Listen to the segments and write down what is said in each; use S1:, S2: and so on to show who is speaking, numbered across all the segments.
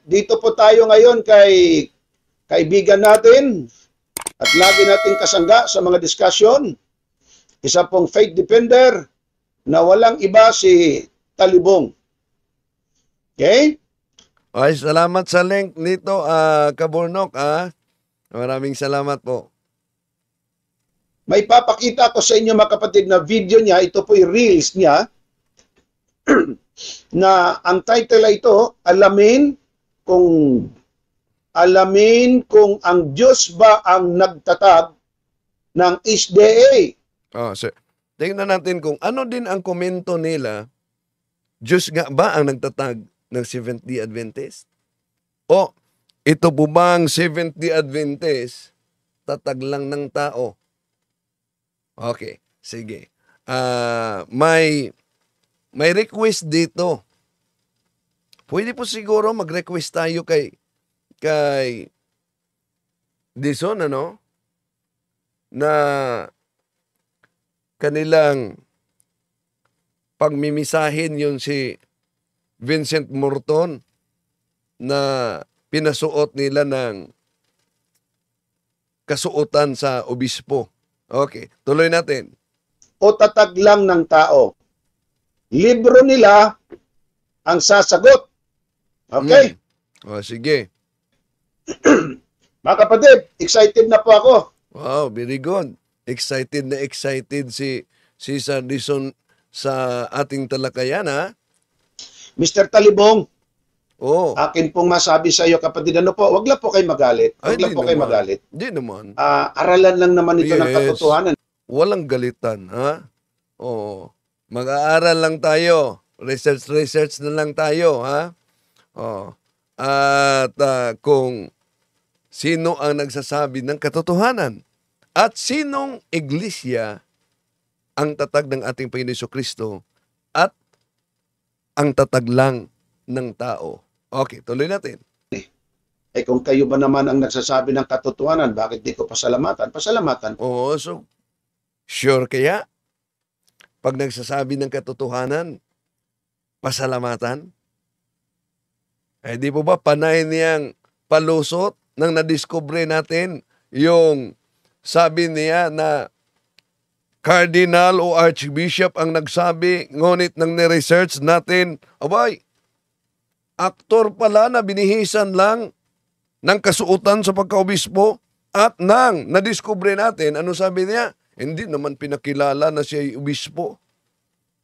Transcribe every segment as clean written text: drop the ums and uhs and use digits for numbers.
S1: dito po tayo ngayon kay kaibigan natin at lagi nating kasangga sa mga diskusyon. Isa pong faith defender na walang iba si Talibong. Okay?
S2: Ay, salamat sa link nito, Kaburnok. Maraming salamat po.
S1: May papakita ko sa inyo mga kapatid na video niya. Ito po yung reels niya. Na ang title ay ito, alamin kung ang Diyos ba ang nagtatag ng SDA.
S2: Sir. Tingnan natin kung ano din ang komento nila. Diyos nga ba ang nagtatag ng Seventh-day Adventist? O ito po bang Seventh-day Adventist tatag lang ng tao? Okay, sige. May request dito. Pwede po siguro mag-request tayo kay Dison, na kanilang pagmimisahin yun si Vincent Morton na pinasuot nila ng kasuotan sa obispo. Okay, tuloy natin.
S1: O tatag lang ng tao. Libro nila ang sasagot. Okay?
S2: Sige.
S1: Mga kapatid, excited na po ako.
S2: Wow, very good. Excited na excited si Sir Dison sa ating talakayan, ha?
S1: Mr. Talibong,
S2: akin
S1: pong masabi sa iyo, kapatid, wag lang po kayo magalit. Wag lang po kayo magalit.
S2: Di naman.
S1: Aralan lang naman ito ng katotohanan.
S2: Walang galitan, ha? Mag-aaral lang tayo. Research na lang tayo, ha? At kung sino ang nagsasabi ng katotohanan at sinong iglesia ang tatag ng ating Panginoon Jesucristo at ang tatag lang ng tao. Okay, tuloy natin.
S1: Kung kayo ba naman ang nagsasabi ng katotohanan, bakit di ko pasalamatan? Pasalamatan.
S2: So sure kaya? Pag nagsasabi ng katotohanan, pasalamatan? Di po ba panay niyang palusot nang nadiskubre natin yung sabi niya na cardinal o archbishop ang nagsabi, ngunit nang ni-research natin, aktor pala na binihisan lang ng kasuotan sa pagkaobispo at nang nadiskubre natin, ano sabi niya? Hindi naman pinakilala na siya ay obispo.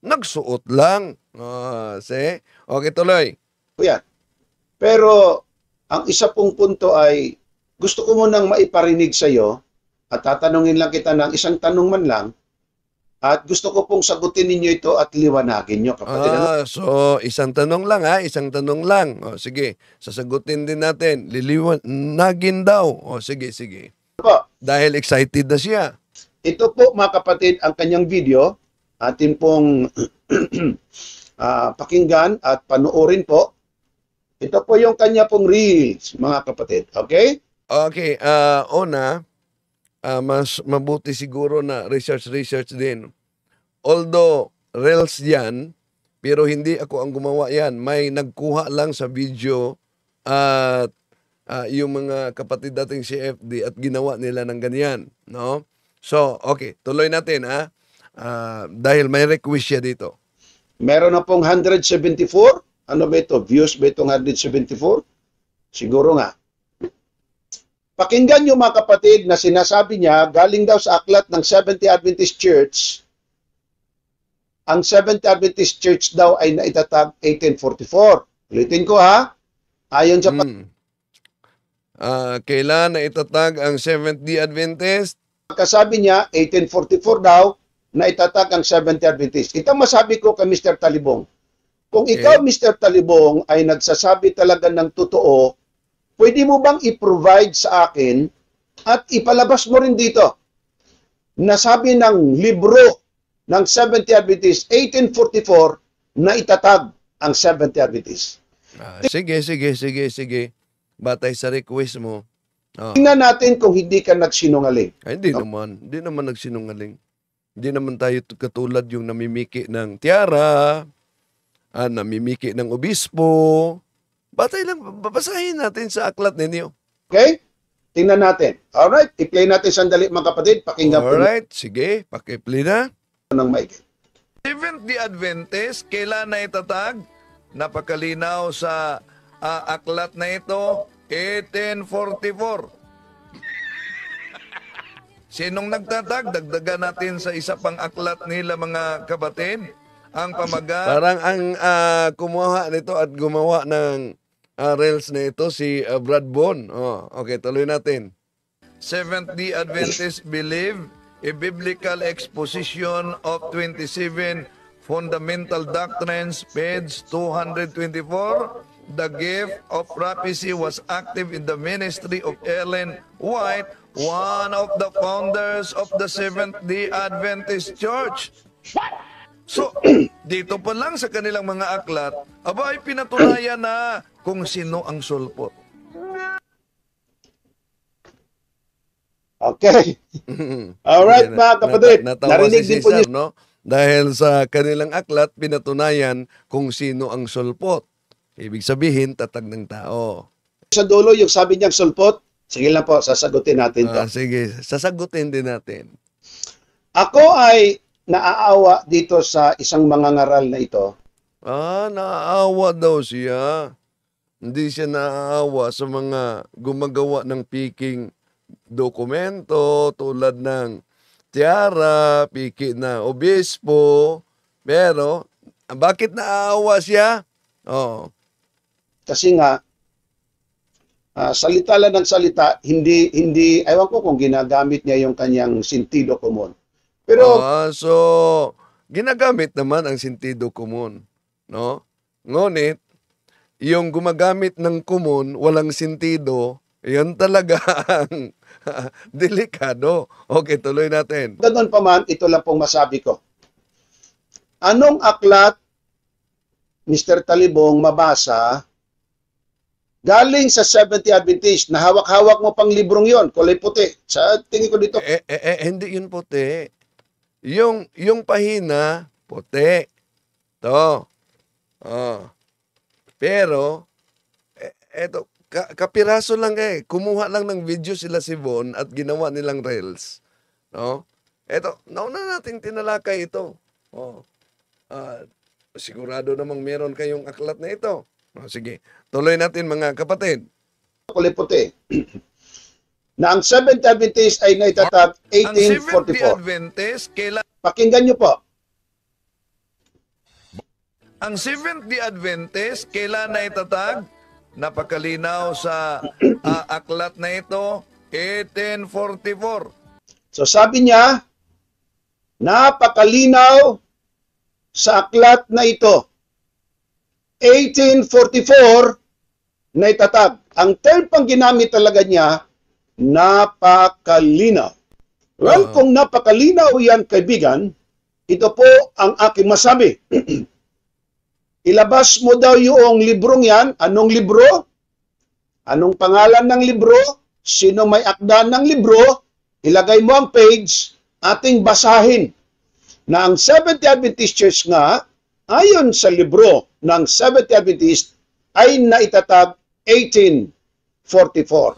S2: Nagsuot lang. Okay, tuloy.
S1: Yan. Pero ang isa pong punto ay gusto ko munang maiparinig sa iyo at tatanungin lang kita ng isang tanong man lang at gusto ko pong sagutin ninyo ito at liwanagin nyo, kapatid.
S2: So, isang tanong lang, isang tanong lang. Sige, sasagutin din natin. Liliwanagin daw. Sige. Dahil excited na siya.
S1: Ito po, mga kapatid, ang kanyang video. Atin pong pakinggan at panoorin po. Ito po yung kanya pong reels, mga kapatid. Okay?
S2: Okay. Mas mabuti siguro na research din. Although reels yan, pero hindi ako ang gumawa yan. May nagkuha lang sa video at yung mga kapatid dating CFD at ginawa nila ng ganyan. No? So, okay. Tuloy natin, dahil may request siya dito.
S1: Meron na pong 174. Ano ba ito? Views ba itong 174? Siguro nga. Pakinggan nyo, mga kapatid, na sinasabi niya, galing daw sa aklat ng Seventh-day Adventist Church. Ang Seventh-day Adventist Church daw ay naitatag 1844. Ulitin ko, ayon sa
S2: kailan naitatag ang Seventh-day Adventist?
S1: Kasabi niya, 1844 daw, naitatag ang Seventh-day Adventist. Ito masabi ko kay Mr. Talibong. Kung ikaw, Mr. Talibong, ay nagsasabi talaga ng totoo, pwede mo bang i-provide sa akin at ipalabas mo rin dito na sabi ng libro ng Seventh-day Adventist, 1844, na itatag ang Seventh-day Adventist.
S2: Sige. Batay sa request mo.
S1: Tingnan natin kung hindi ka nagsinungaling.
S2: Hindi naman nagsinungaling. Hindi naman tayo katulad yung namimiki ng tiara, namimiki ng obispo, Batay lang, babasahin natin sa aklat ninyo.
S1: Okay? Tingnan natin. Alright, i-play natin sandali mga kapatid. Pakinggan po
S2: Alright, sige, pakiplay na.
S1: ng maigi.
S2: Seventh-day Adventist, kailan na itatag? Napakalinaw sa aklat na ito, 1844. Sinong nagtatag? Dagdagan natin sa isa pang aklat nila mga kapatid. Ang pamagat. Parang ang kumuha nito at gumawa ng reels na ito si Brad Bon. Okay, tuloy natin. Seventh-day Adventists believe a biblical exposition of 27 fundamental doctrines, page 224. The gift of prophecy was active in the ministry of Ellen White, one of the founders of the Seventh-day Adventist Church. So, dito pa lang sa kanilang mga aklat, aba ay pinatunayan na kung sino ang sulpot.
S1: Okay. Alright mga kapatid.
S2: Natawa
S1: Narinig
S2: si
S1: din po
S2: Cesar,
S1: niyo.
S2: no? Dahil sa kanilang aklat, pinatunayan kung sino ang sulpot. Ibig sabihin, tatag ng tao.
S1: Sa dulo, yung sabi niyang sulpot, sige lang po, sasagutin natin to.
S2: Sige, sasagutin din natin.
S1: Ako ay naaawa dito sa isang mangangaral na ito.
S2: Naaawa daw siya. Hindi siya naaawa sa mga gumagawa ng piking dokumento tulad ng tiara, piki na obispo. Pero, bakit naaawa siya?
S1: Kasi nga, salita lang ng salita, hindi, ewan ko kung ginagamit niya yung kanyang sentido komon. Pero,
S2: so, ginagamit naman ang sentido komon. No? Ngunit, yung gumagamit ng komon, walang sentido, yun talaga ang delikado. Okay, tuloy natin.
S1: ganoon pa man, ito lang pong masabi ko. Anong aklat, Mr. Talibong, mabasa galing sa Seventh-day Adventist na hawak-hawak mo pang librong yon, kulay puti. Sa tingin ko dito.
S2: Hindi yun puti. Yung pahina, puti. To. Pero, eto, kapiraso lang kumuha lang ng video sila si Von at ginawa nilang reels. No? Eto, nauna nating tinalakay ito. Sigurado namang meron kayong aklat na ito. Sige, tuloy natin mga kapatid.
S1: Kulay puti. Na ang Seventh-day Adventist ay naitatag
S2: Ang Seventh-day
S1: 1844.
S2: Adventist, kailan?
S1: Pakinggan niyo po.
S2: Ang Seventh-day Adventist, kailan na itatag? Napakalinaw sa aklat na ito, 1844.
S1: So sabi niya, napakalinaw sa aklat na ito. 1844 na itatag. Ang term pang ginamit talaga niya, napakalinaw. Well, kung napakalinaw yan, kaibigan, ito po ang aking masabi. Ilabas mo daw yung librong yan. Anong libro? Anong pangalan ng libro? Sino may akda ng libro? Ilagay mo ang page, ating basahin. Na ang Seventh-day Adventist Church nga, ayon sa libro ng Seventh-day Adventist, ay naitatag 1844.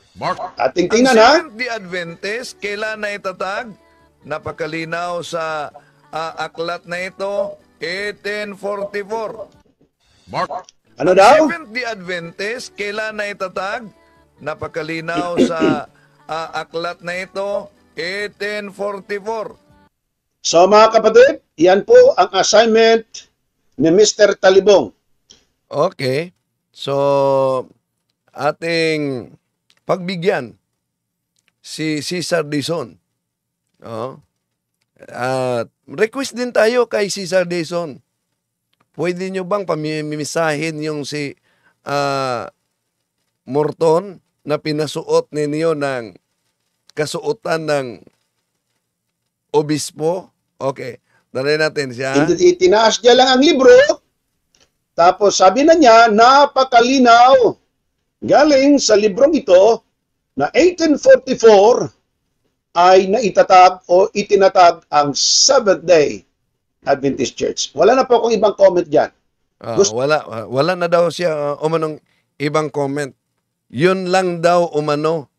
S1: Ating tingnan ha.
S2: Ang Seventh-day Adventist, kailan na itatag? Napakalinaw sa aklat na ito, 1844.
S1: Ano daw?
S2: Seventh-day Adventist, kailan na itatag? Napakalinaw sa aklat na ito, 1844.
S1: So mga kapatid, yan po ang assignment ni Mr. Talibong.
S2: Okay. So, ating pagbigyan si Cesar Dizon. At request din tayo kay Cesar Dizon. Pwede nyo bang pamimisahin yung si Morton na pinasuot ninyo ng kasuotan ng obispo? Okay. Dali natin siya.
S1: Tinaas niya lang ang libro, tapos sabi na niya, napakalinaw. Galing sa librong ito na 1844 ay naitatag o itinatag ang Seventh-day Adventist Church. Wala na po akong ibang comment dyan.
S2: Wala na daw siya umanong ibang comment. Yun lang daw umano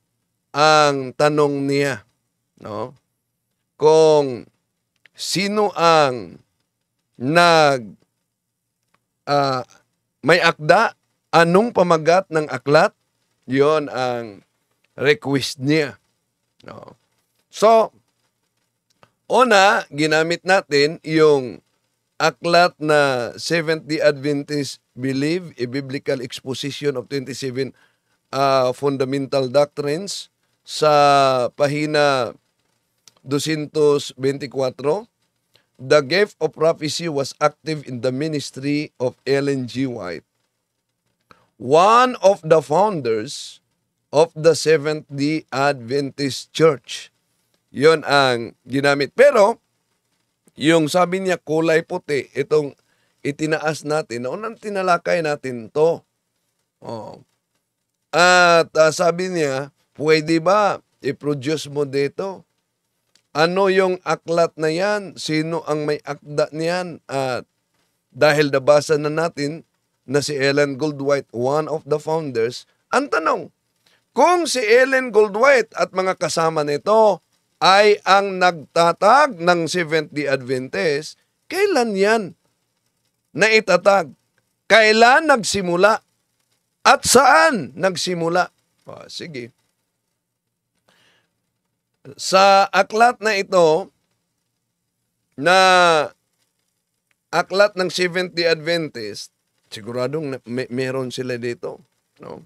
S2: ang tanong niya, no? Kung sino ang nag may akda, anong pamagat ng aklat, yon ang request niya. No? So, una, ginamit natin yung aklat na Seventh-day Adventist Believe, a Biblical Exposition of 27 Fundamental Doctrines sa pahina 224. The gift of prophecy was active in the ministry of Ellen G. White, one of the founders of the Seventh-day Adventist Church. Yon ang ginamit. Pero, yung sabi niya kulay puti, itong itinaas natin, unang tinalakay natin to. Oh. At sabi niya, pwede ba i-produce mo dito? Ano yung aklat na yan? Sino ang may akda niyan? At dahil nabasa na natin na si Ellen Goldwhite, one of the founders, ang tanong, kung si Ellen Goldwhite at mga kasama nito ay ang nagtatag ng Seventh-day Adventist, kailan yan naitatag? Kailan nagsimula? At saan nagsimula? Sige. Sa aklat na ito, na aklat ng Seventh-day Adventist, siguradong meron sila dito, no?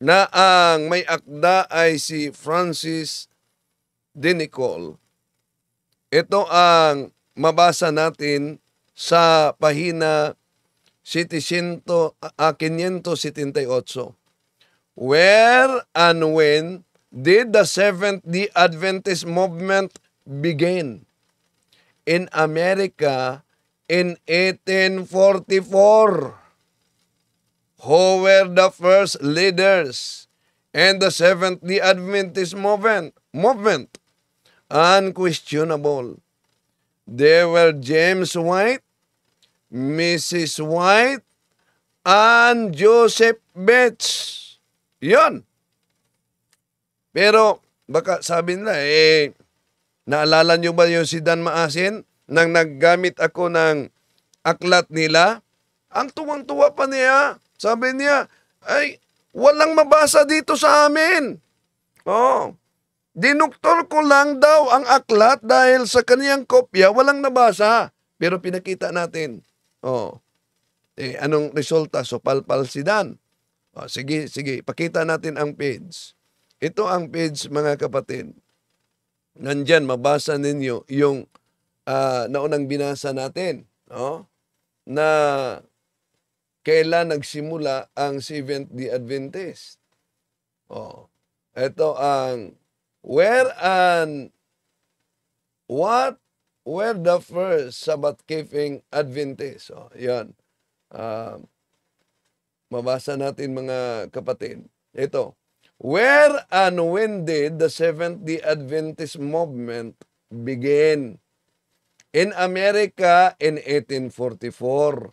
S2: Na ang may akda ay si Francis de Nicole. Ito ang mabasa natin sa pahina 578. Where and when did the Seventh-day Adventist movement begin? In America in 1844. Who were the first leaders and the Seventh-day Adventist movement? Unquestionable. They were James White, Mrs. White, and Joseph Bates. Yon. Pero, baka sabi nila, naalala nyo ba yung si Dan Maasin? Nang naggamit ako ng aklat nila, ang tuwang-tuwa pa niya. Sabi niya, ay, walang mabasa dito sa amin. Dinuktor ko lang daw ang aklat dahil sa kaniyang kopya, walang nabasa. Pero pinakita natin. Anong resulta? So, palpal si Dan. Sige, pakita natin ang page. Ito ang page, mga kapatid. Nandyan, mabasa ninyo yung naunang binasa natin. Na kailan nagsimula ang Seventh-day Adventist. Ito ang where and what were the first Sabbath-keeping Adventists. Yan. Mabasa natin, mga kapatid. Ito. Where and when did the Seventh-day Adventist movement begin? In America in 1844.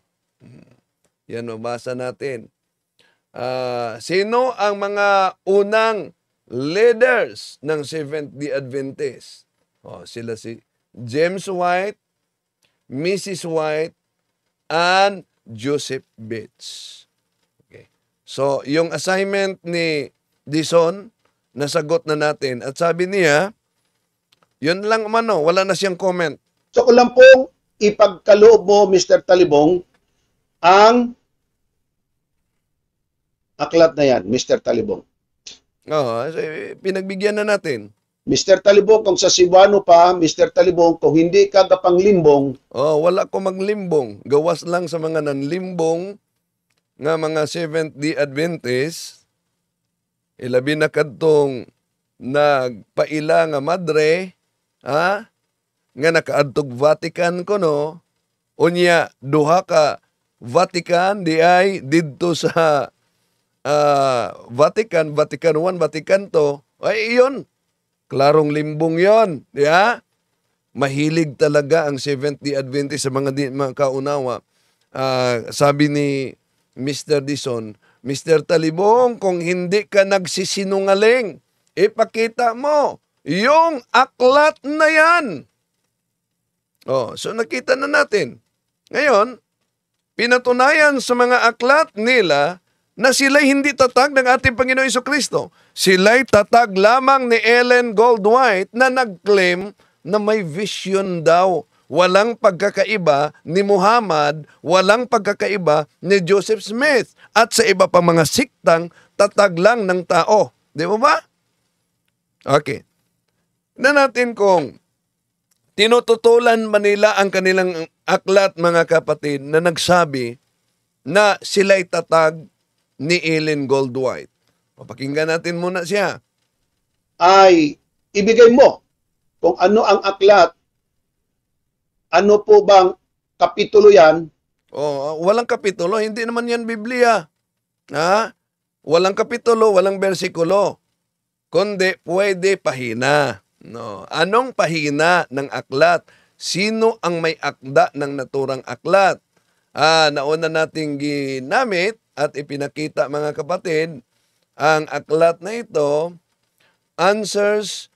S2: Yan, mabasa natin. Sino ang mga unang leaders ng Seventh-day Adventist? Sila si James White, Mrs. White, and Joseph Bates. Okay. So, yung assignment ni Dison, nasagot na natin. At sabi niya, yun lang umano, wala na siyang comment.
S1: So, kung lang pong ipagkaloob mo, Mr. Talibong, ang aklat na yan, Mr. Talibong.
S2: Pinagbigyan na natin.
S1: Mr. Talibong, kung sa Cebuano pa, Mr. Talibong, kung hindi ka kapanglimbong.
S2: Wala ko maglimbong. Gawas lang sa mga nanlimbong nga mga Seventh-day Adventist. Ilabi na kadtong nagpaila nga madre, nga nakaadtog Vatican ko, no? Unya, duha ka Vatican, di ay didto sa Vatican 1, Vatican 2, ay iyon. Klarong limbong yon, di ba? Mahilig talaga ang Seventh-day Adventist sa mga kaunawa. Sabi ni Mr. Dison, Mr. Talibong, kung hindi ka nagsisinungaling, ipakita mo yung aklat na yan. Oh, so nakita na natin. Ngayon, pinatunayan sa mga aklat nila na sila'y hindi tatag ng ating Panginoon Jesucristo. Sila'y tatag lamang ni Ellen Goldwhite na nag-claim na may vision daw. Walang pagkakaiba ni Muhammad, walang pagkakaiba ni Joseph Smith. At sa iba pa mga siktang, tatag lang ng tao. Di ba? Okay. Na natin kung tinututulan man nila ang kanilang aklat, mga kapatid, na nagsabi na sila'y tatag ni Ellen Goldwhite. Papakinggan natin muna siya.
S1: Ay ibigay mo kung ano ang aklat, ano po bang kapitulo yan.
S2: Walang kapitulo, hindi naman yan Biblia. Ha? Walang kapitulo, walang bersikulo. Kundi pwede pahina. No. Anong pahina ng aklat? Sino ang may akda ng naturang aklat? Nauna nating ginamit at ipinakita, mga kapatid, ang aklat na ito, Answers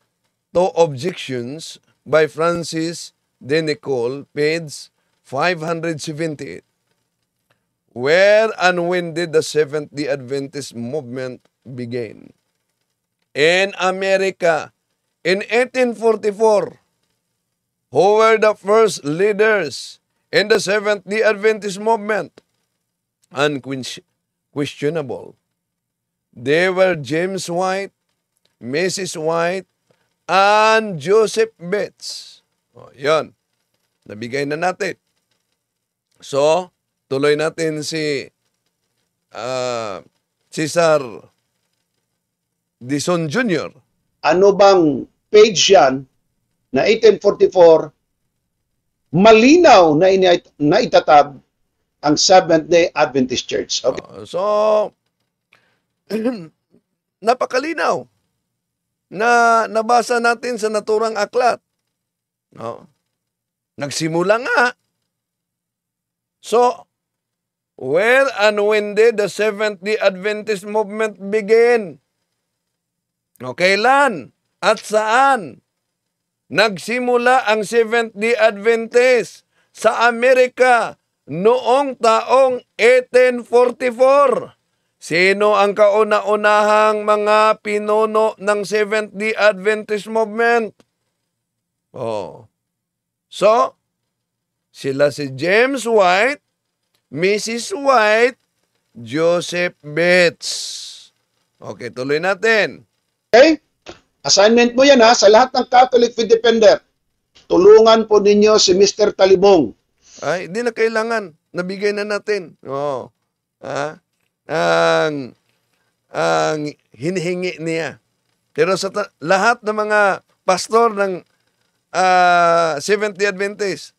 S2: to Objections by Francis de Nicole, page 578. Where and when did the Seventh-day Adventist movement begin? In America, in 1844, who were the first leaders in the Seventh-day Adventist movement? Unquestionable. They were James White, Mrs. White, and Joseph Bates. Yun. Nabigay na natin. So, tuloy natin si Cesar Dison Jr.
S1: Ano bang page yan na 1844 malinaw na itatag ang Seventh-day Adventist Church? Okay.
S2: So, napakalinaw na nabasa natin sa naturang aklat. No? Nagsimula nga. So, where and when did the Seventh-day Adventist movement begin? O kailan at saan nagsimula ang Seventh-day Adventist sa Amerika noong taong 1844? Sino ang kauna-unahang mga pinuno ng Seventh-day Adventist movement? So, sila si James White, Mrs. White, Joseph Bates. Okay, tuloy natin.
S1: Okay? Assignment mo yan sa lahat ng Catholic Faith Defender. Tulungan po ninyo si Mr. Talibong.
S2: Ay, hindi na kailangan. Nabigay na natin. Ang hinihingi niya. Pero sa lahat ng mga pastor ng Seventh-day Adventist,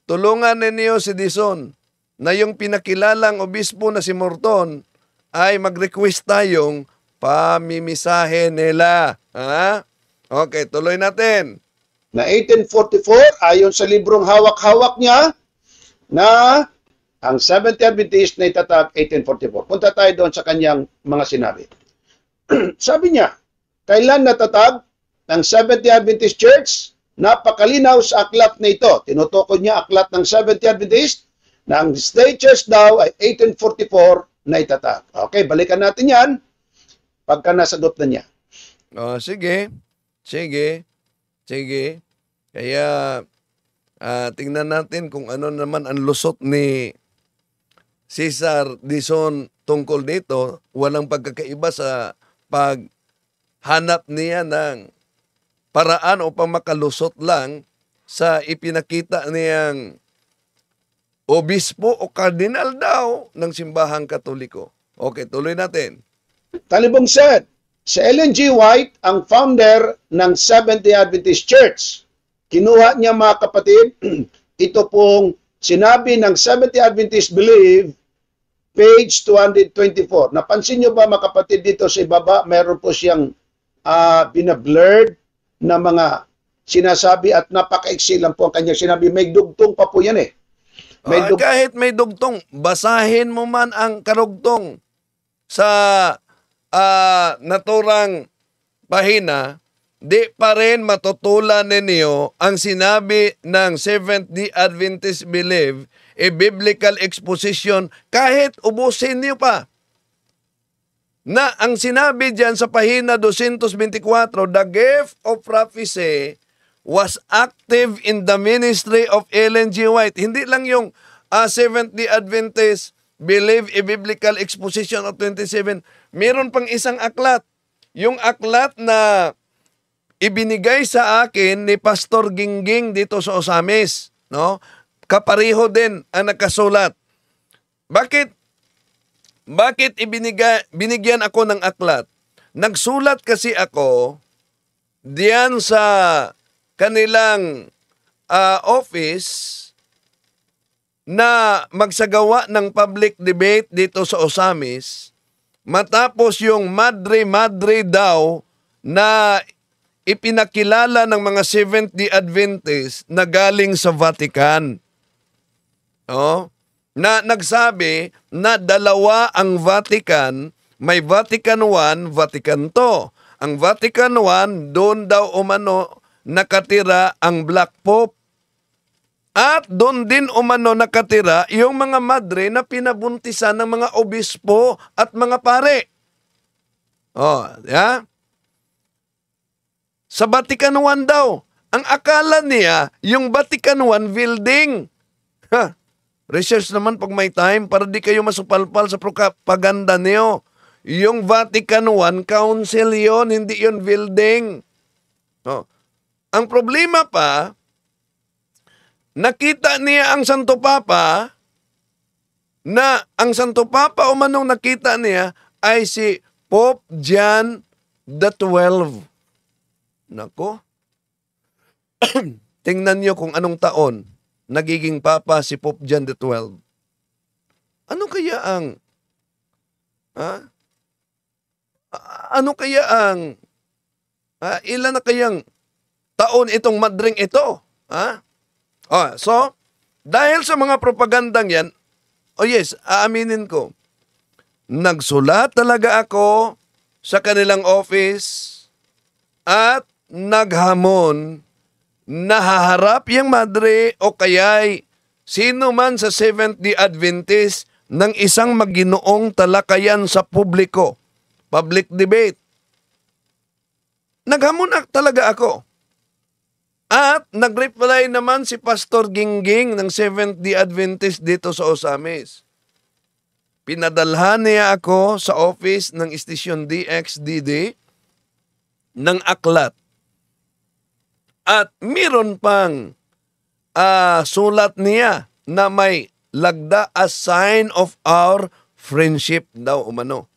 S2: tulungan ninyo si Dison na yung pinakilalang obispo na si Morton ay mag-request tayong pamimisahe nila. Okay, tuloy natin.
S1: Na 1844, ayon sa librong hawak-hawak niya, na ang Seventh-day Adventist na itatag 1844. Punta tayo doon sa kanyang mga sinabi. Sabi niya, kailan natatag ng Seventh-day Adventist Church? Napakalinaw sa aklat na ito. Tinutukoy niya aklat ng Seventh-day Adventist na ang State Church daw ay 1844 na itatag. Okay, balikan natin yan pagka nasagot na niya.
S2: Sige. Kaya tingnan natin kung ano naman ang lusot ni Cesar Dison tungkol dito. Walang pagkakaiba sa paghanap niya ng paraan upang makalusot lang sa ipinakita niyang obispo o kardinal daw ng simbahang Katoliko. Okay, tuloy natin.
S1: Talibong said, si Ellen G. White ang founder ng Seventh-day Adventist Church. Kinuha niya, mga kapatid, ito pong sinabi ng Seventh-day Adventist Believe, page 224. Napansin niyo ba, mga kapatid, dito sa ibaba, meron po siyang binablurred na mga sinasabi at napaka-iksi lang po ang kanyang sinabi. May dugtong pa po yan
S2: kahit may dugtong, basahin mo man ang karugtong. sa naturang pahina, di pa rin matutulan ninyo ang sinabi ng Seventh-day Adventist Believe, a biblical exposition, kahit ubusin niyo pa. Na ang sinabi diyan sa pahina 224, the gift of prophecy was active in the ministry of Ellen G. White. Hindi lang yung Seventh-day Adventist Believe, a biblical exposition of 27. Meron pang isang aklat. Yung aklat na ibinigay sa akin ni Pastor Gingging dito sa Osamis, no? Kapareho din ang nakasulat. Bakit binigyan ako ng aklat? Nagsulat kasi ako diyan sa kanilang office na magsagawa ng public debate dito sa Osamis matapos yung madre daw na ipinakilala ng mga Seventh-day Adventist na galing sa Vatican. Oh, na nagsabi na dalawa ang Vatican, may Vatican I, Vatican II. Ang Vatican I, doon daw umano nakatira ang Black Pope. At doon din umano nakatira yung mga madre na pinabuntisan ng mga obispo at mga pare. Oh, yeah? Sa Vatican I daw. Ang akala niya, yung Vatican I building. Ha? Research naman pag may time para di kayo masupalpal sa propaganda niyo. Yung Vatican I, council yon, hindi yon building. Oh. Ang problema pa, nakita niya ang Santo Papa na ang Santo Papa umanong nakita niya ay si Pope John XII. Nako. Tingnan niyo kung anong taon nagiging Papa si Pope John XII. Ano kaya ang ilan na kayang taon itong madring ito? Ha? So, dahil sa mga propagandang yan, yes, aaminin ko, nagsulat talaga ako sa kanilang office at naghamon na haharap yung madre o kaya'y sino man sa Seventh-day Adventist ng isang maginoong talakayan sa publiko, public debate. Naghamon talaga ako. At nag-reply naman si Pastor Gingging ng Seventh-day Adventist dito sa Osamis. Pinadalhan niya ako sa office ng istasyon DXDD ng aklat. At meron pang sulat niya na may lagda as sign of our friendship daw umano.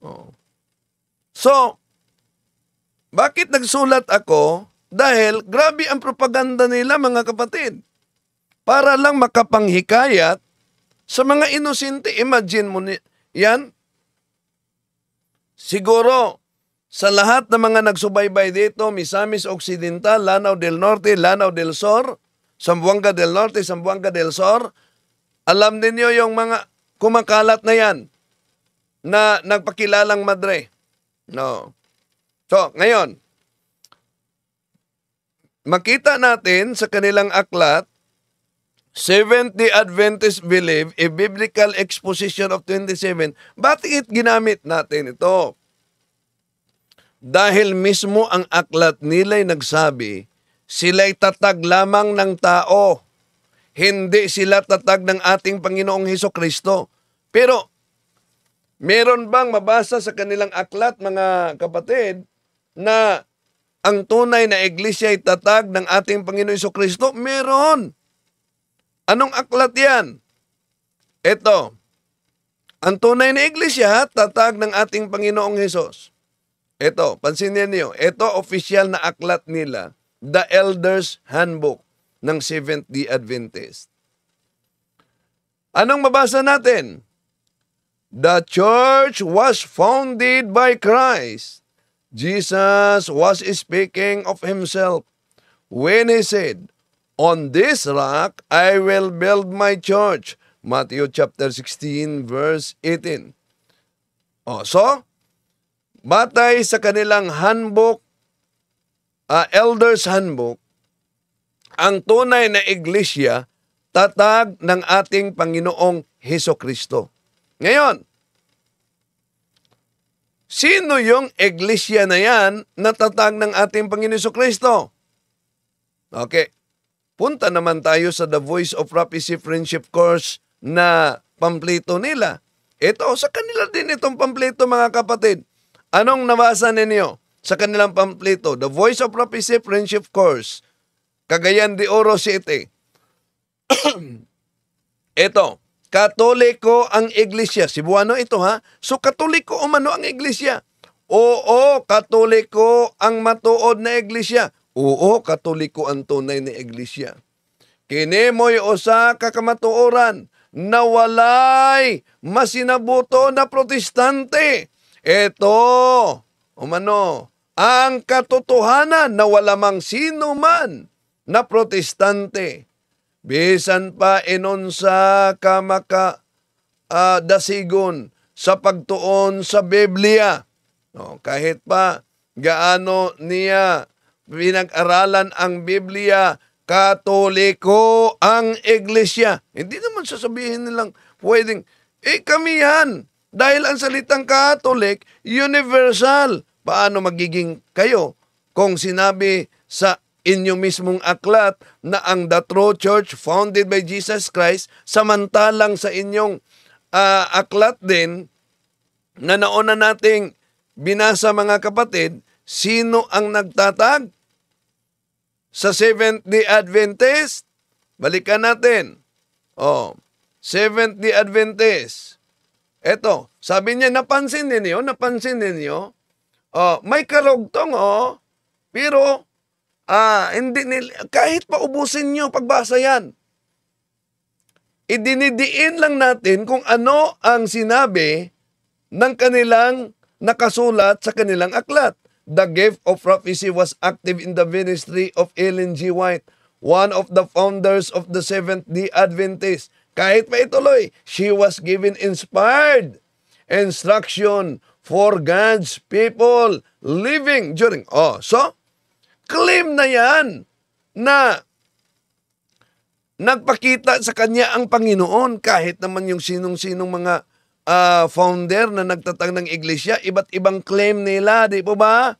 S2: Oh. So, bakit nagsulat ako? Dahil grabe ang propaganda nila, mga kapatid. Para lang makapanghikayat sa mga inosente. Imagine mo yan. Siguro, sa lahat ng mga nagsubaybay dito, Misamis Occidental, Lanao del Norte, Lanao del Sur, Zamboanga del Norte, Zamboanga del Sur, alam ninyo yung mga kumakalat na yan na nagpakilalang madre. No. So, ngayon, makita natin sa kanilang aklat, Seventh-day Adventist Believe, a biblical exposition of 27. Bakit ginamit natin ito? Dahil mismo ang aklat nila'y nagsabi, sila'y tatag lamang ng tao. Hindi sila tatag ng ating Panginoong Hesukristo. Pero, meron bang mabasa sa kanilang aklat, mga kapatid, na ang tunay na iglesia ay tatag ng ating Panginoon Hesukristo? Meron. Anong aklat yan? Ito. Ang tunay na iglesia, tatag ng ating Panginoong Hesus. Ito, pansinin niyo. Ito, official na aklat nila. The Elders Handbook ng Seventh-day Adventist. Anong mabasa natin? The church was founded by Christ. Jesus was speaking of himself when he said, on this rock I will build my church. Matthew chapter 16 verse 18. So, batay sa kanilang handbook, Elders Handbook, ang tunay na iglesia, tatag ng ating Panginoong Hesukristo. Ngayon, sino yung iglesia na yan na tatag ng ating Panginoong Hesukristo? Okay. Punta naman tayo sa The Voice of Prophecy Friendship Course na pamplito nila. Ito, sa kanila din itong pamplito, mga kapatid. Anong nabasa ninyo sa kanilang pamplito? The Voice of Prophecy Friendship Course, Cagayan de Oro City. Ito, Katoliko ang iglesia. Cebuano ito, ha? So, Katoliko umano ang iglesia. Oo, Katoliko ang matuod na iglesia. Oo, Katoliko ang tunay na iglesia. Kini mo'y usa ka kamatuoran na walay masinabuto na protestante. Ito, umano, ang katotohanan na wala mang sino man na protestante. Bisan pa inunsa ka dasigon sa pagtuon sa Biblia. No, kahit pa gaano niya pinag-aralan ang Biblia, Katoliko ang iglesia. Hindi naman sasabihin nilang pwedeng, kami yan. Dahil ang salitang Catholic, universal. Paano magiging kayo kung sinabi sa inyo mismong aklat na ang The True Church founded by Jesus Christ, samantalang sa inyong aklat din na nauna nating binasa, mga kapatid, sino ang nagtatag? Sa Seventh-day Adventist, balikan natin. Seventh-day Adventist. Eto, sabi niya, napansin ninyo, may karugtong, pero, hindi kahit pa ubusin nyo, pagbasa yan. Idinidiin lang natin kung ano ang sinabi ng kanilang nakasulat sa kanilang aklat. The gift of prophecy was active in the ministry of Ellen G. White, one of the founders of the Seventh-day Adventist. Kahit pa ituloy, she was given inspired instruction for God's people living during. So, claim na yan na nagpakita sa kanya ang Panginoon, kahit naman yung sinong-sinong mga founder na nagtatag ng iglesia, iba't ibang claim nila, di po ba?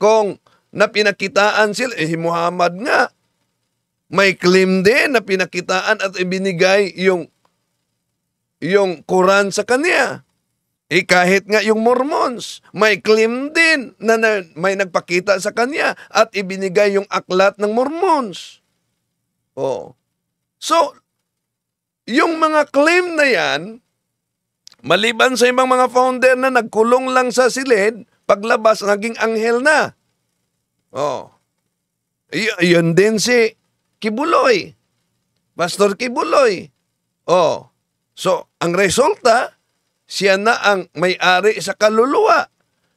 S2: Kung napinakitaan sila, Muhammad nga, may claim din na pinakitaan at ibinigay yung Quran sa kanya. Kahit nga yung Mormons, may claim din na may nagpakita sa kanya at ibinigay yung aklat ng Mormons. So, yung mga claim na yan, maliban sa ibang mga founder na nagkulong lang sa silid, paglabas, naging anghel na. Yun din si Kibuloy. Pastor Kibuloy. So, ang resulta, siya na ang may-ari sa kaluluwa.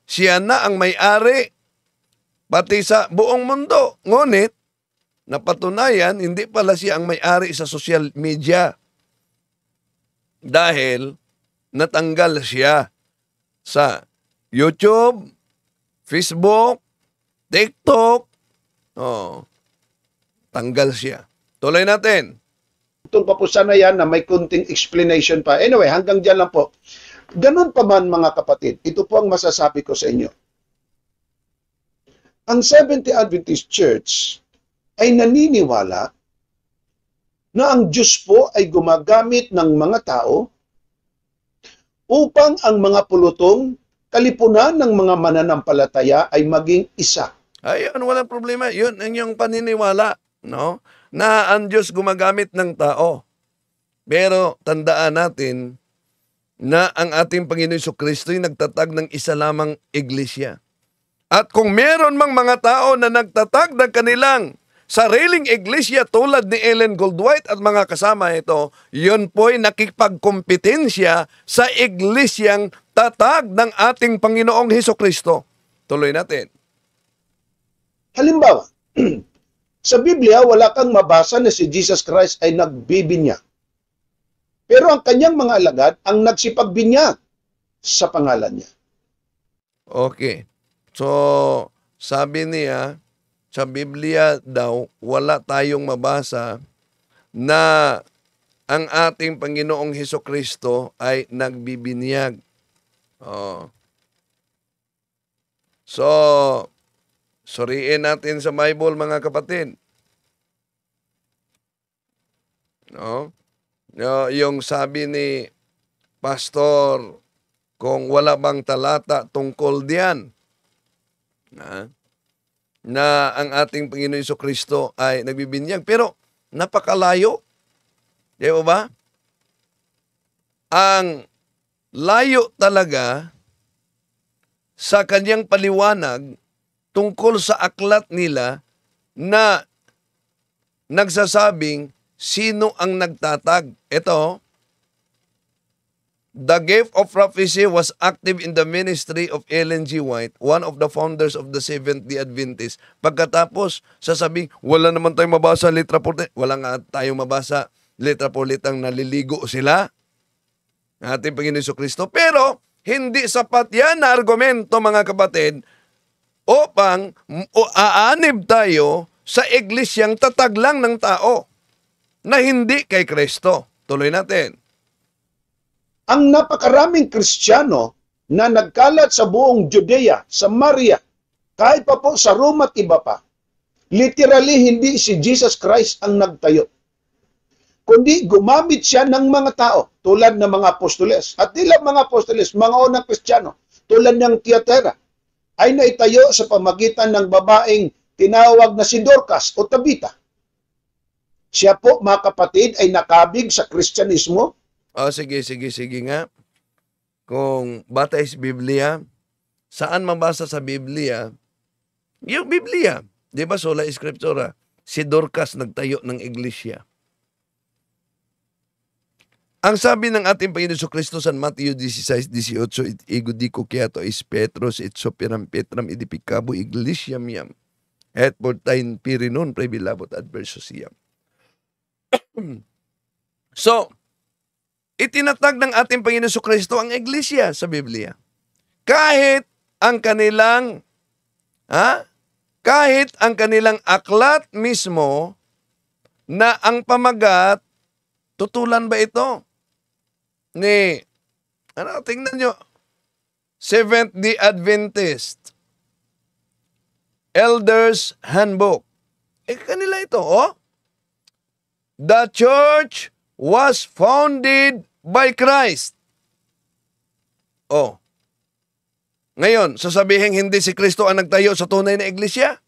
S2: Siya na ang may-ari pati sa buong mundo. Ngunit, napatunayan, hindi pala siya ang may-ari sa social media. Dahil, natanggal siya sa YouTube, Facebook, TikTok. Tanggal siya. Tuloy natin.
S1: Itong papusan na yan na may kunting explanation pa. Anyway, hanggang dyan lang po. Ganun pa man, mga kapatid, ito po ang masasabi ko sa inyo. Ang Seventh-day Adventist Church ay naniniwala na ang Diyos po ay gumagamit ng mga tao upang ang mga pulutong kalipunan ng mga mananampalataya ay maging isa.
S2: Ayun, walang problema. Yun ang yung paniniwala, no? Na ang Diyos gumagamit ng tao. Pero tandaan natin na ang ating Panginoon Jesucristo ay nagtatag ng isa lamang iglesia. At kung meron mang mga tao na nagtatag ng kanilang sariling iglesia tulad ni Ellen Goldwhite at mga kasama ito, yun po'y nakipagkompetensya sa iglesyang tatag ng ating Panginoong Jesucristo. Tuloy natin.
S1: Halimbawa, sa Biblia, wala kang mabasa na si Jesus Christ ay nagbibinyag. Pero ang kanyang mga alagad ang nagsipagbinyag sa pangalan niya.
S2: Okay. So, sabi niya, sa Biblia daw, wala tayong mabasa na ang ating Panginoong Hesukristo ay nagbibinyag. Oh. So, suriin natin sa Bible, mga kapatid. No? Yung sabi ni Pastor, kung wala bang talata tungkol diyan, na ang ating Panginoon Hesukristo ay nagbibinyag. Pero napakalayo. Di ba? Ang layo talaga sa kanyang paliwanag tungkol sa aklat nila na nagsasabing sino ang nagtatag. Ito, the gift of prophecy was active in the ministry of Ellen G. White, one of the founders of the Seventh-day Adventist. Pagkatapos, sasabing, wala naman tayong mabasa litra por litra. Wala nga tayong mabasa litra por litang naliligo sila. Ating Panginoon Hesukristo. Pero, hindi sapat yan na argumento, mga kapatid, upang aanib tayo sa iglesyang tatag lang ng tao na hindi kay Kristo. Tuloy natin.
S1: Ang napakaraming Kristiyano na nagkalat sa buong Judea, Samaria, kahit pa po sa Roma at iba pa, literally hindi si Jesus Christ ang nagtayo, kundi gumamit siya ng mga tao tulad ng mga apostoles. At ilang mga apostoles, mga unang Kristiyano, tulad ng Thyatira, ay naitayo sa pamagitan ng babaeng tinawag na si Dorcas o Tabita. Siya po, mga kapatid, ay nakabig sa Kristyanismo.
S2: Sige nga. Kung batay sa Biblia, saan mabasa sa Biblia? Yung Biblia. Di ba, sola Escriptura, si Dorcas nagtayo ng iglesia. Ang sabi ng ating Panginoon Jesucristo sa Matthew 16:18, ego di ko kiato is Petros, et soperam Petram, edipicabo iglesiam yam, et portain pirinon prebilabot adversus yam. So, itinatag ng ating Panginoon Jesucristo ang iglesia sa Biblia. Kahit ang kanilang aklat mismo na ang pamagat, tutulan ba ito ni, tingnan nyo, Seventh-day Adventist Elders Handbook. Kanila ito, The church was founded by Christ. Ngayon, sasabihin hindi si Kristo ang nagtayo sa tunay na iglesia?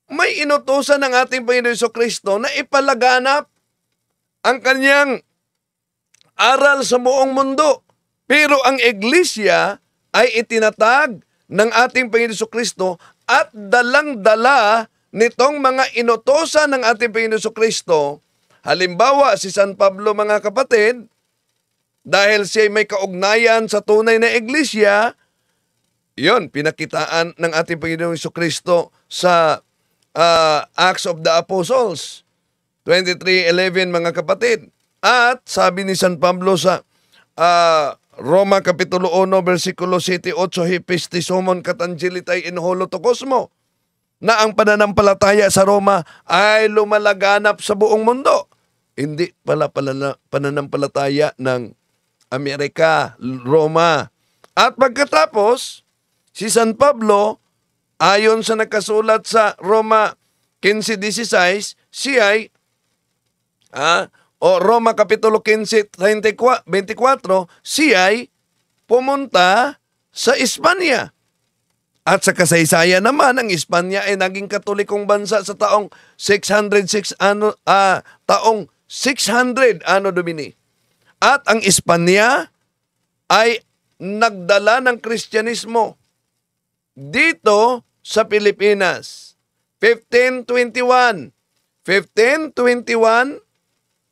S2: May inutusan ng ating Panginoon Jesucristo na ipalaganap ang kanyang aral sa buong mundo. Pero ang iglesia ay itinatag ng ating Panginoon Jesucristo at dalang-dala nitong mga inutusan ng ating Panginoon Jesucristo. Halimbawa, si San Pablo, mga kapatid, dahil siya may kaugnayan sa tunay na iglesia, yon pinakitaan ng ating Panginoong Jesucristo sa Acts of the Apostles 23:11, mga kapatid. At sabi ni San Pablo sa Roma Kapitulo 1, versikulo 7-8, Hipistisomon katangelitay in holotokosmo, na ang pananampalataya sa Roma ay lumalaganap sa buong mundo. Hindi pala pananampalataya ng Amerika, Roma. At pagkatapos, si San Pablo, ayon sa nakasulat sa Roma 15:16, siya ay Roma Kapitulo 15:24, siya ay pumunta sa Espanya. At sa kasaysayan naman, ang Espanya ay naging katolikong bansa sa taong 600 Anno Domini. At ang Espanya ay nagdala ng Kristyanismo dito sa Pilipinas. 1521.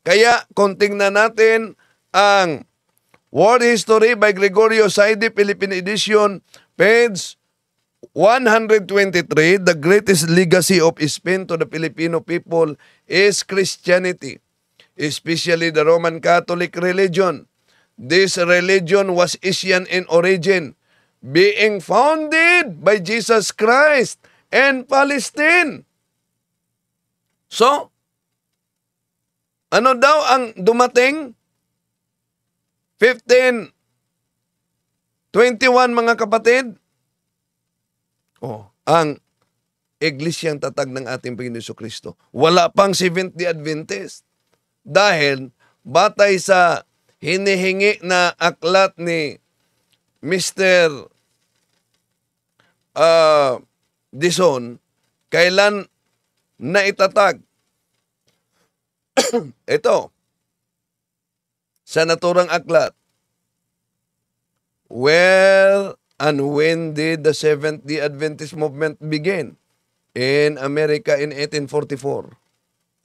S2: Kaya kung tingnan natin ang World History by Gregorio Saidi, Philippine Edition, page 123, the greatest legacy of Spain to the Filipino people is Christianity, especially the Roman Catholic religion. This religion was Asian in origin, being founded by Jesus Christ and Palestine. So, ano daw ang dumating? 1521 mga kapatid. Ang Iglesyang Tatag ng ating Panginoon Jesucristo. Wala pang Seventh-day Adventist. Dahil batay sa hinihingi na aklat ni Mr. Dison, kailan na itatag? Ito, sa naturang aklat. Where and when did the Seventh-day Adventist movement begin? In America in 1844.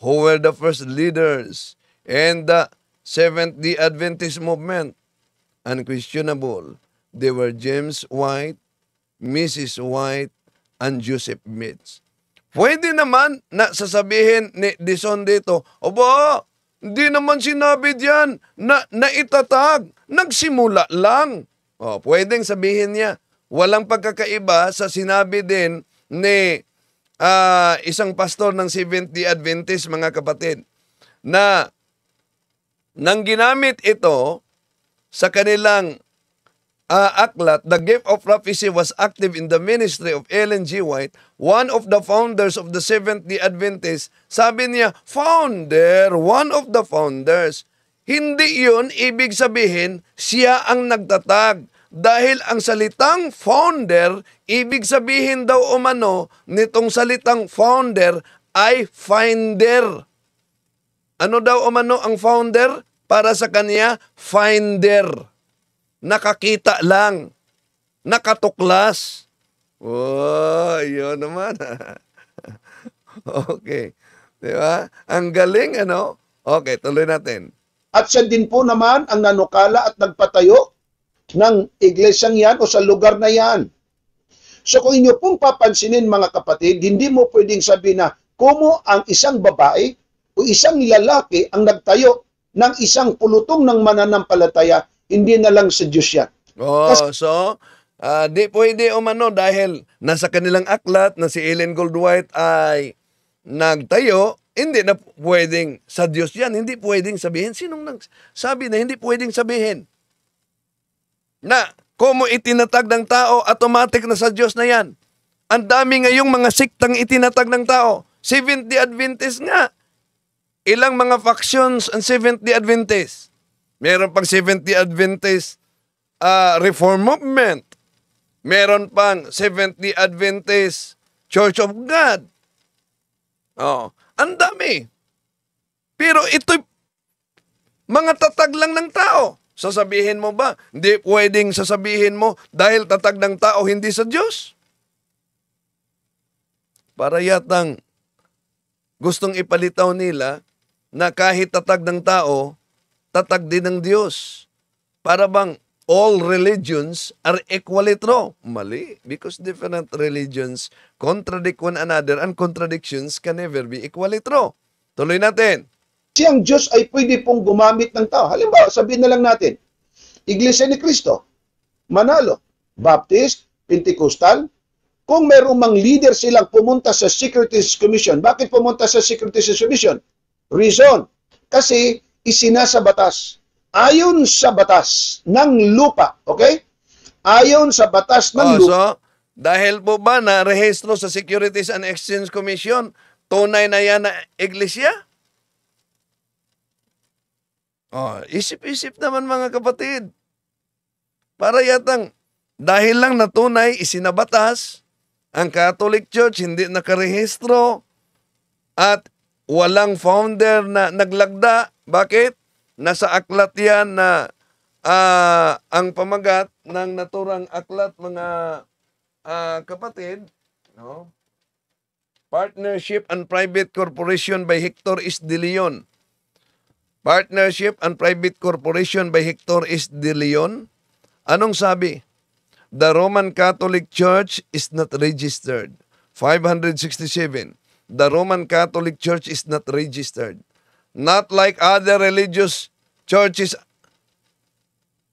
S2: Who were the first leaders in the Seventh-day Adventist movement? Unquestionable. They were James White, Mrs. White, and Joseph Mitz. Pwede naman na sasabihin ni Dison dito, oba, hindi naman sinabi diyan na naitatag. Nagsimula lang. Pwedeng sabihin niya, walang pagkakaiba sa sinabi din ni isang pastor ng Seventh-day Adventist, mga kapatid, na nang ginamit ito sa kanilang aklat, the gift of prophecy was active in the ministry of Ellen G. White, one of the founders of the Seventh-day Adventist. Sabi niya, founder, one of the founders. Hindi yun ibig sabihin siya ang nagtatag. Dahil ang salitang founder, ibig sabihin daw umano nitong salitang founder ay finder. Ano daw umano ang founder? Para sa kanya, finder. Nakakita lang. Nakatuklas. Oh, yun naman. Okay. Diba? Ang galing, ano? Okay, tuloy natin.
S1: At siya din po naman ang nanukala at nagpatayo ng iglesyang yan o sa lugar na yan. So kung inyo pong papansinin, mga kapatid, hindi mo pwedeng sabihin na kumo ang isang babae o isang lalaki ang nagtayo ng isang pulutong ng mananampalataya, hindi na lang sa Diyos yan.
S2: Di pwede umano dahil nasa kanilang aklat na si Ellen Goldwhite ay nagtayo, hindi na pwedeng sa Diyos yan. Hindi pwedeng sabihin. Sinong nagsabi na hindi pwedeng sabihin? Na kung itinatag ng tao, automatic na sa Diyos na yan. Ang dami ngayong mga siktang itinatag ng tao. Seventh-day Adventist nga. Ilang mga factions ang Seventh-day Adventist? Meron pang Seventh-day Adventist Reform Movement. Meron pang Seventh-day Adventist Church of God. Ang dami. Pero ito'y mga tatag lang ng tao. Sasabihin mo ba? Hindi pwedeng sasabihin mo dahil tatag ng tao, hindi sa Diyos. Para yatang gustong ipalitaw nila na kahit tatag ng tao, tatag din ng Diyos. Para bang all religions are equally true? Mali. Because different religions contradict one another and contradictions can never be equally true. Tuloy natin.
S1: Siyang Diyos ay pwede pong gumamit ng tao. Halimbawa, sabihin na lang natin, Iglesia ni Cristo, Manalo, Baptist, Pentecostal, kung mayroong mang leader silang pumunta sa Securities Commission, bakit pumunta sa Securities Commission? Reason, kasi isinasa batas. Ayon sa batas ng lupa, okay? Ayon sa batas ng lupa.
S2: So, dahil po ba na rehistro sa Securities and Exchange Commission, tunay na yan na iglesia? Isip-isip naman, mga kapatid. Para yatang dahil lang na tunay isinabatas, ang Catholic Church hindi nakarehistro at walang founder na naglagda. Bakit? Nasa aklat yan na ang pamagat ng naturang aklat, mga kapatid, no? Partnership and Private Corporation by Hector S. De Leon. Partnership and Private Corporation by Hector S. De Leon. Anong sabi? The Roman Catholic Church is not registered. 567. The Roman Catholic Church is not registered. Not like other religious churches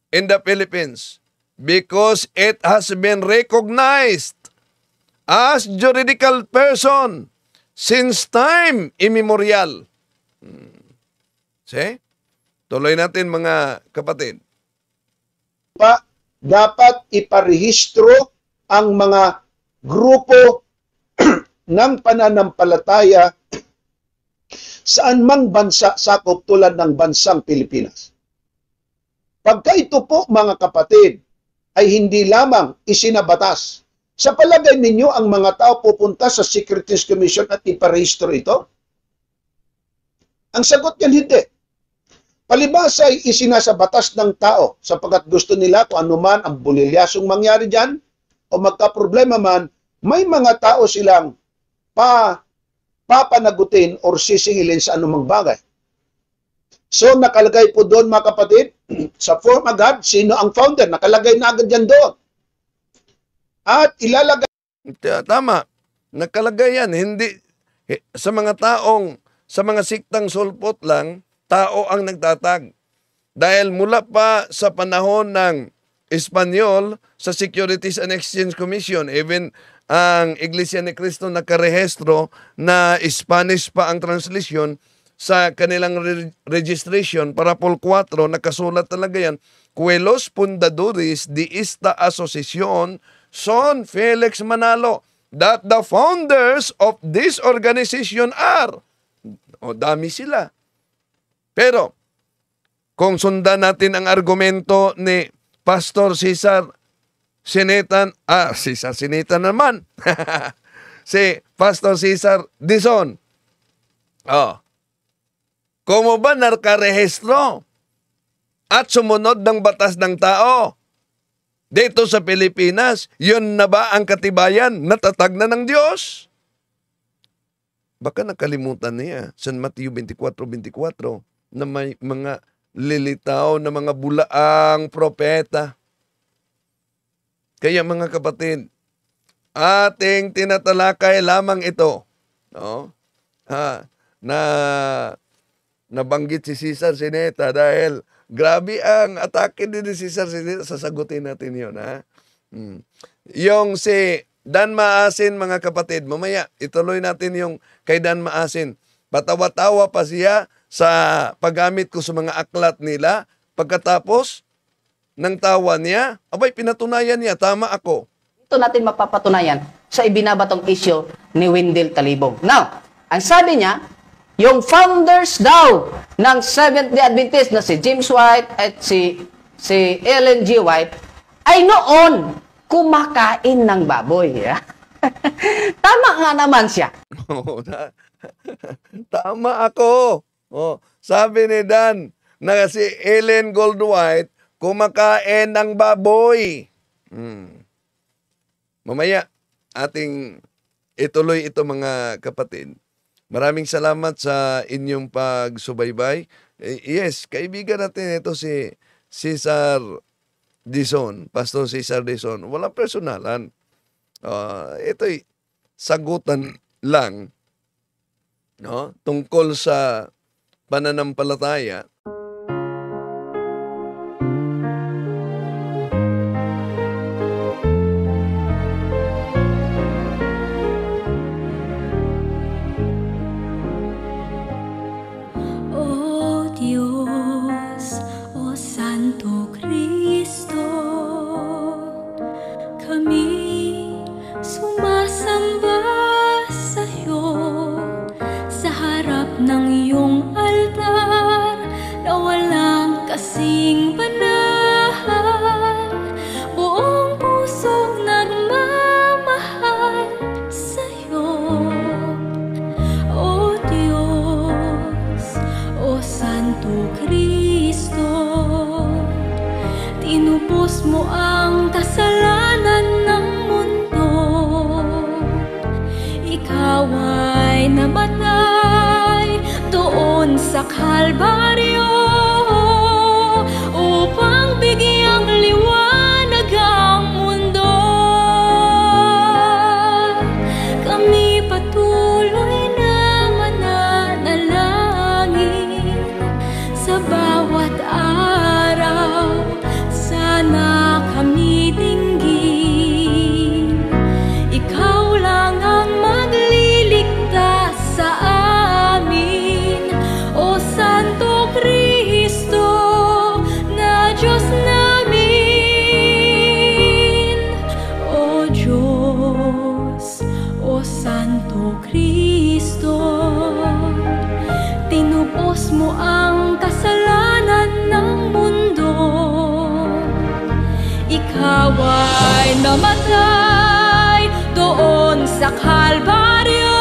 S2: in the Philippines because it has been recognized as juridical person since time immemorial. See? Tuloy natin mga kapatid.
S1: Dapat iparehistro ang mga grupo ng pananampalataya saan mang bansa sakop tulad ng bansang Pilipinas. Pagka ito po mga kapatid ay hindi lamang isinabatas, sa palagay ninyo ang mga tao pupunta sa Securities Commission at iparehistro ito? Ang sagot yan hindi. Palibhasa ay isinasabatas ng tao sapagkat gusto nila kung anuman ang bulilyasong mangyari dyan o magka-problema man, may mga tao silang papanagutin or sisingilin sa anumang bagay. So nakalagay po doon mga kapatid, sa form agad, sino ang founder? Nakalagay na agad yan doon. At ilalagay.
S2: Tama. Nakalagay yan. Hindi, sa mga taong, sa mga siktang sulpot lang, tao ang nagtatag. Dahil mula pa sa panahon ng Espanyol, sa Securities and Exchange Commission, even ang Iglesia ni Cristo nakarehistro na Spanish pa ang translation sa kanilang registration, Parapol 4, nakasulat talaga yan, Cuelos Fundadores de esta Asociación son Felix Manalo, that the founders of this organization are. O, dami sila. Pero, kung sundan natin ang argumento ni Pastor Cesar Sinetan, Cesar Sinetan naman, si Pastor Cesar Dizon, kung mo ba nakarehistro at sumunod ng batas ng tao dito sa Pilipinas, yun na ba ang katibayan na tatag na ng Diyos? Baka nakalimutan niya, San Mateo 24:24, na may mga lilitaw na mga bulaang propeta. Kaya mga kapatid, ating tinatalakay lamang ito, no? Na nabanggit si Cesar Sineta dahil grabe ang atake din ni Cesar Sineta. Sasagutin natin yun, ha? Yung si Dan Maasin, mga kapatid, mamaya ituloy natin yung kay Dan Maasin. Patawa-tawa pa siya sa paggamit ko sa mga aklat nila. Pagkatapos ng tawa niya, abay, pinatunayan niya, tama ako.
S3: Ito natin mapapatunayan sa ibinabatong issue ni Wendell Talibong. Now, ang sabi niya, yung founders daw ng Seventh-day Adventist na si James White at si Ellen G. White ay noon kumakain ng baboy. Tama nga naman siya.
S2: Tama ako. Sabi ni Dan na si Ellen Goldwhite kumakain ng baboy. Mamaya ating ituloy ito mga kapatid. Maraming salamat sa inyong pagsubaybay. Yes, kaibigan natin ito si Cesar Dizon, Pastor Cesar Dizon. Walang personalan. Ito'y sagutan lang, no? Tungkol sa pananampalataya.
S4: Kasing banal, buong pusong nagmamahal sa'yo, O Diyos, O Santo Cristo. Tinubos mo ang kasalanan ng mundo, ikaw ay namatay doon sa Kalbaryo upang bigyang liwanag ang mundo. Kami patuloy na mananalangin sa bawat araw Ikaw ay namatay doon sa Kalbaryo.